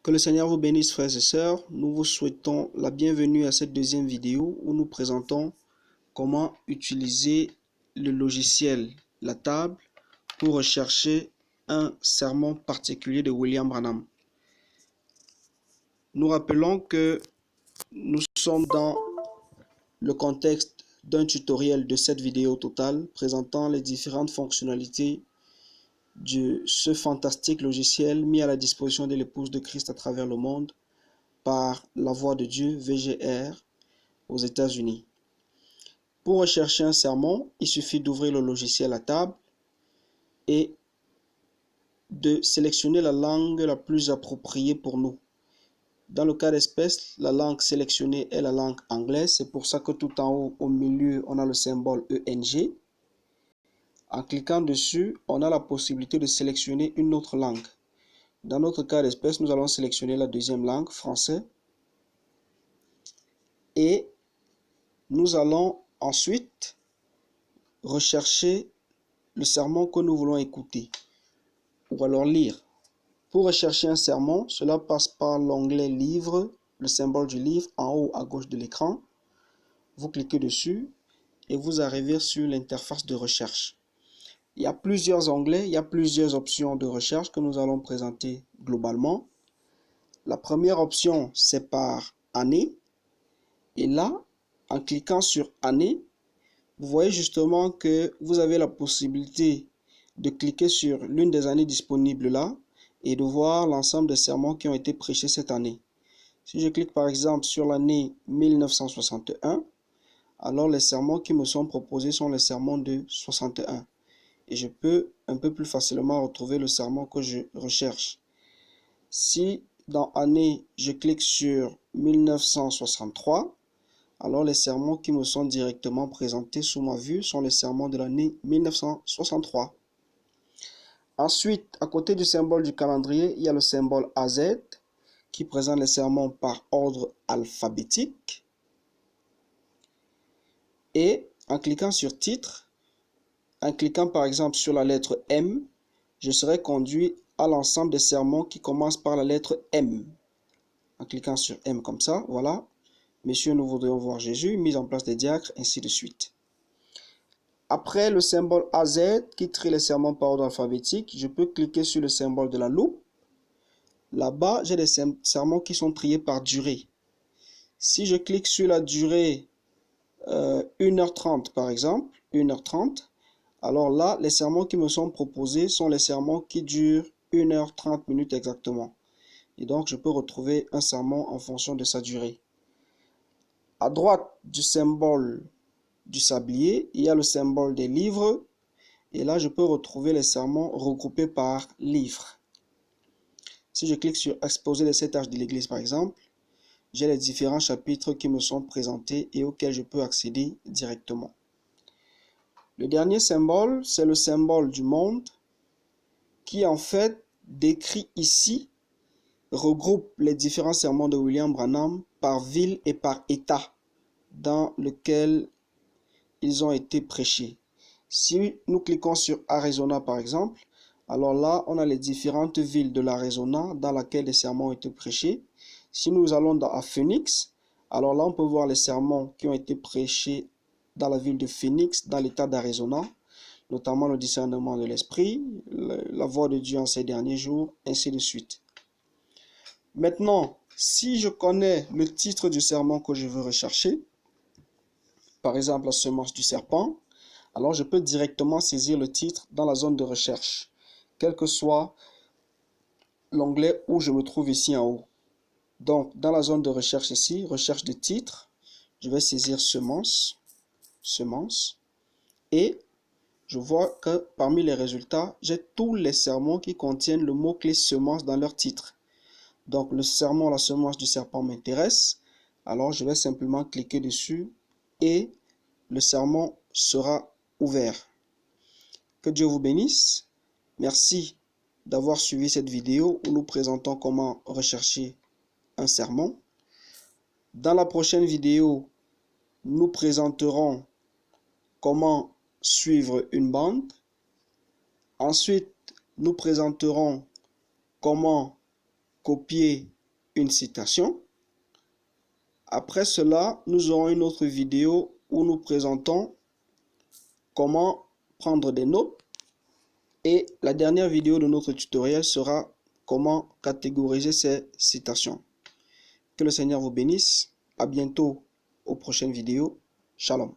Que le Seigneur vous bénisse, frères et sœurs. Nous vous souhaitons la bienvenue à cette deuxième vidéo où nous présentons comment utiliser le logiciel La Table pour rechercher un sermon particulier de William Branham. Nous rappelons que nous sommes dans le contexte d'un tutoriel de cette vidéo totale présentant les différentes fonctionnalités de ce fantastique logiciel mis à la disposition de l'épouse de Christ à travers le monde par la Voix de Dieu, VGR, aux États-Unis. Pour rechercher un sermon, il suffit d'ouvrir le logiciel à table et de sélectionner la langue la plus appropriée pour nous. Dans le cas d'espèce, la langue sélectionnée est la langue anglaise. C'est pour ça que tout en haut, au milieu, on a le symbole ENG. En cliquant dessus, on a la possibilité de sélectionner une autre langue. Dans notre cas d'espèce, nous allons sélectionner la deuxième langue, français. Et nous allons ensuite rechercher le sermon que nous voulons écouter ou alors lire. Pour rechercher un sermon, cela passe par l'onglet Livre, le symbole du livre en haut à gauche de l'écran. Vous cliquez dessus et vous arrivez sur l'interface de recherche. Il y a plusieurs onglets, il y a plusieurs options de recherche que nous allons présenter globalement. La première option, c'est par année. Et là, en cliquant sur année, vous voyez justement que vous avez la possibilité de cliquer sur l'une des années disponibles là et de voir l'ensemble des sermons qui ont été prêchés cette année. Si je clique par exemple sur l'année 1961, alors les sermons qui me sont proposés sont les sermons de 61. Et je peux un peu plus facilement retrouver le sermon que je recherche. Si dans année, je clique sur 1963, alors les sermons qui me sont directement présentés sous ma vue sont les sermons de l'année 1963. Ensuite, à côté du symbole du calendrier, il y a le symbole AZ qui présente les sermons par ordre alphabétique. Et en cliquant sur titre, en cliquant par exemple sur la lettre M, je serai conduit à l'ensemble des sermons qui commencent par la lettre M. En cliquant sur M comme ça, voilà. Messieurs, nous voudrions voir Jésus, mise en place des diacres, ainsi de suite. Après le symbole AZ qui trie les sermons par ordre alphabétique, je peux cliquer sur le symbole de la loupe. Là-bas, j'ai des sermons qui sont triés par durée. Si je clique sur la durée 1h30 par exemple, 1h30, alors là, les sermons qui me sont proposés sont les sermons qui durent 1h30 minutes exactement. Et donc, je peux retrouver un sermon en fonction de sa durée. À droite du symbole du sablier, il y a le symbole des livres. Et là, je peux retrouver les sermons regroupés par livre. Si je clique sur Exposé les 7 âges de l'Église, par exemple, j'ai les différents chapitres qui me sont présentés et auxquels je peux accéder directement. Le dernier symbole, c'est le symbole du monde qui, en fait, décrit ici, regroupe les différents sermons de William Branham par ville et par état dans lequel ils ont été prêchés. Si nous cliquons sur Arizona par exemple, alors là, on a les différentes villes de l'Arizona dans lesquelles les sermons ont été prêchés. Si nous allons à Phoenix, alors là, on peut voir les sermons qui ont été prêchés dans la ville de Phoenix, dans l'état d'Arizona, notamment le discernement de l'esprit, la voix de Dieu en ces derniers jours, ainsi de suite. Maintenant, si je connais le titre du sermon que je veux rechercher, par exemple la semence du serpent, alors je peux directement saisir le titre dans la zone de recherche, quel que soit l'onglet où je me trouve ici en haut. Donc, dans la zone de recherche ici, recherche de titre, je vais saisir semence, et je vois que parmi les résultats, j'ai tous les sermons qui contiennent le mot-clé semence dans leur titre. Donc, le sermon La semence du serpent m'intéresse, alors je vais simplement cliquer dessus et le sermon sera ouvert. Que Dieu vous bénisse. Merci d'avoir suivi cette vidéo où nous présentons comment rechercher un sermon. Dans la prochaine vidéo, nous présenterons comment suivre une bande. Ensuite, nous présenterons comment copier une citation. Après cela, nous aurons une autre vidéo où nous présentons comment prendre des notes. Et la dernière vidéo de notre tutoriel sera comment catégoriser ces citations. Que le Seigneur vous bénisse. À bientôt aux prochaines vidéos. Shalom.